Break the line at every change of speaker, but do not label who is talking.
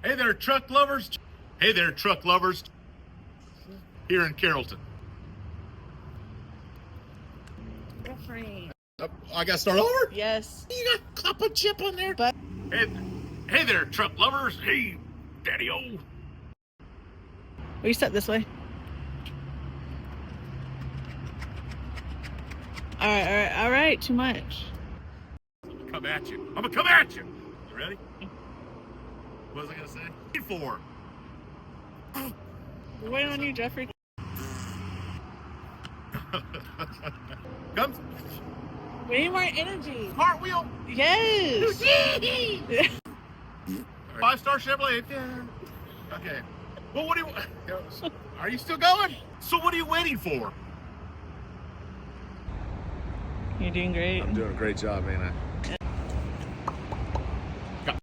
Hey there, truck lovers. Hey there, truck lovers. Here in Carrollton.
Jeffrey.
I got to start over?
Yes.
You got clap a chip on there?
But
Hey there, truck lovers. Hey, daddy-o.
will you step this way? All right. Too much.
I'm gonna come at you. I'm gonna come at you. You ready? What was I gonna say? 4.
We're waiting on you, Jeffrey.
Come.
We need more energy.
Cartwheel.
Yes.
5-star Chevrolet. Okay. Well, what do you? Are you still going? So what are you waiting for?
You're doing great.
I'm doing a great job, man.